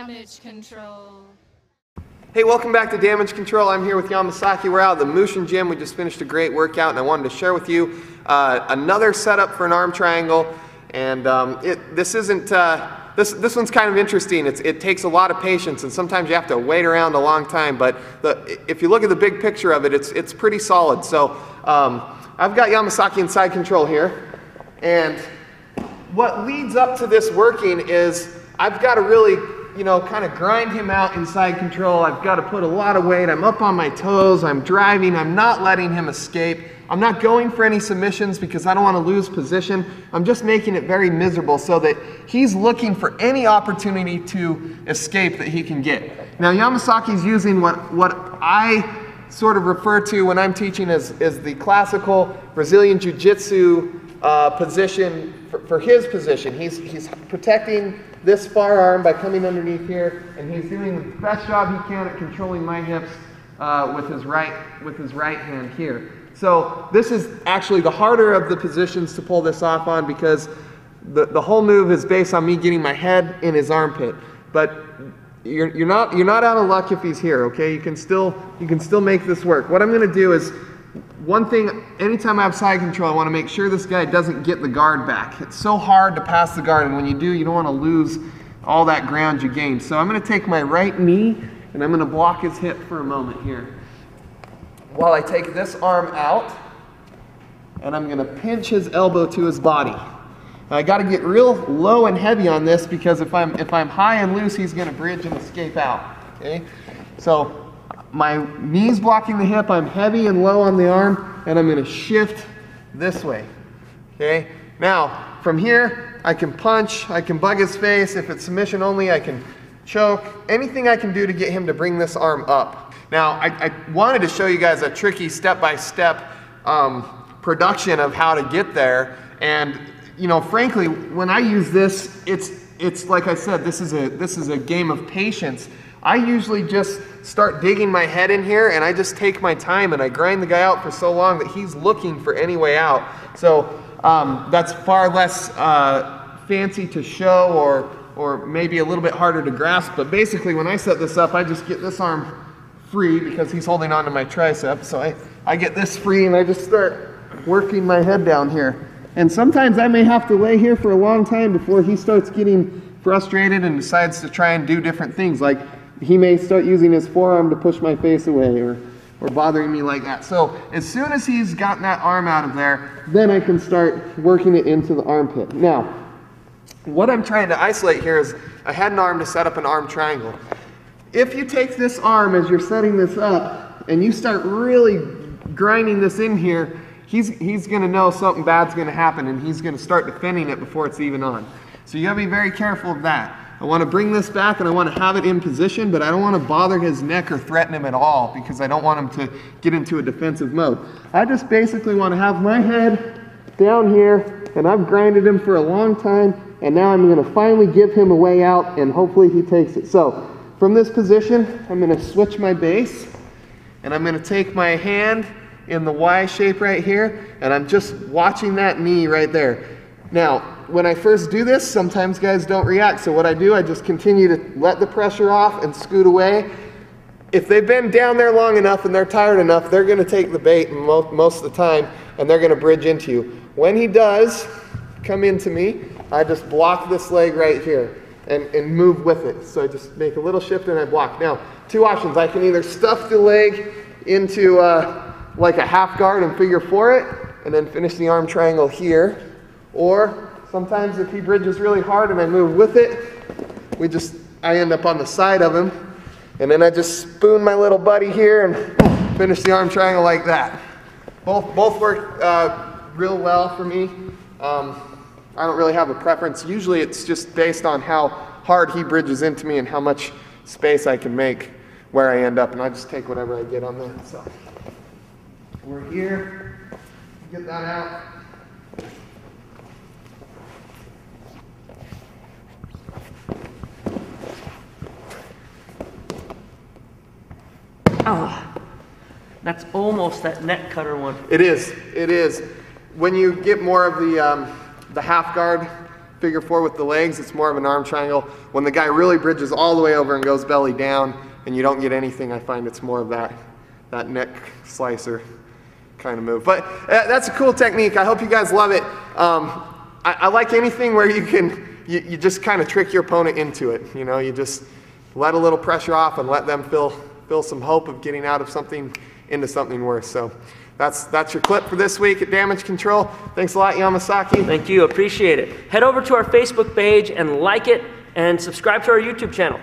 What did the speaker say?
Damage control. Hey, welcome back to Damage Control. I'm here with Yamasaki. We're out at the Mushin Gym. We just finished a great workout, and I wanted to share with you another setup for an arm triangle. And this one's kind of interesting. It takes a lot of patience, and sometimes you have to wait around a long time. But if you look at the big picture of it, it's pretty solid. So I've got Yamasaki in side control here, and what leads up to this working is I've got to really, kind of grind him out in side control. I've got to put a lot of weight. I'm up on my toes. I'm driving. I'm not letting him escape. I'm not going for any submissions because I don't want to lose position. I'm just making it very miserable so that he's looking for any opportunity to escape that he can get. Now, Yamasaki's using what I sort of refer to when I'm teaching as the classical Brazilian Jiu-jitsu position for his position. He's protecting this far arm by coming underneath here, and he's doing the best job he can at controlling my hips with his right hand here. So this is actually the harder of the positions to pull this off on because the whole move is based on me getting my head in his armpit. But you're not out of luck if he's here. Okay, you can still make this work. What I'm going to do is, one thing, anytime I have side control, I want to make sure this guy doesn't get the guard back. It's so hard to pass the guard, and when you do, you don't want to lose all that ground you gained. So I'm going to take my right knee, and I'm going to block his hip for a moment here, while I take this arm out, and I'm going to pinch his elbow to his body. I got to get real low and heavy on this because if I'm high and loose, he's going to bridge and escape out. Okay, so my knee's blocking the hip, I'm heavy and low on the arm, and I'm going to shift this way. Okay, now from here I can punch, I can bug his face. If it's submission only, I can choke. Anything I can do to get him to bring this arm up. Now I wanted to show you guys a tricky step-by-step production of how to get there, and frankly, when I use this, it's like I said, this is a game of patience. I usually just start digging my head in here, and I just take my time and I grind the guy out for so long that he's looking for any way out. So that's far less fancy to show or maybe a little bit harder to grasp. But basically, when I set this up, I just get this arm free because he's holding onto my tricep. So I get this free and I just start working my head down here. And sometimes I may have to lay here for a long time before he starts getting frustrated and decides to try and do different things. Like he may start using his forearm to push my face away or bothering me like that. So as soon as he's gotten that arm out of there, then I can start working it into the armpit. Now, what I'm trying to isolate here is I had an arm to set up an arm triangle. If you take this arm as you're setting this up and you start really grinding this in here, he's going to know something bad's going to happen, and he's going to start defending it before it's even on. So you got to be very careful of that. I want to bring this back and I want to have it in position, but I don't want to bother his neck or threaten him at all because I don't want him to get into a defensive mode. I just basically want to have my head down here, and I've grinded him for a long time, and now I'm going to finally give him a way out, and hopefully he takes it. So from this position, I'm going to switch my base, and I'm going to take my hand in the Y shape right here, and I'm just watching that knee right there. Now, when I first do this, sometimes guys don't react, so what I do, I just continue to let the pressure off and scoot away. If they've been down there long enough and they're tired enough, they're going to take the bait most of the time, and they're going to bridge into you. When he does come into me, I just block this leg right here and move with it. So I just make a little shift and I block. Now, two options. I can either stuff the leg into like a half guard and figure for it, and then finish the arm triangle here. Or sometimes if he bridges really hard and I move with it, I end up on the side of him, and then I just spoon my little buddy here and finish the arm triangle like that. Both work real well for me. I don't really have a preference. Usually it's just based on how hard he bridges into me and how much space I can make where I end up, and I just take whatever I get on there. So we're here, get that out. Oh, that's almost that neck cutter one. It is. It is. When you get more of the half guard figure four with the legs, it's more of an arm triangle. When the guy really bridges all the way over and goes belly down and you don't get anything, I find it's more of that neck slicer kind of move. But that's a cool technique. I hope you guys love it. I like anything where you just kind of trick your opponent into it. You know, you just let a little pressure off and let them feel some hope of getting out of something into something worse. So that's your clip for this week at Damage Control. Thanks a lot, Yamasaki. Thank you, appreciate it. Head over to our Facebook page and like it, and subscribe to our YouTube channel.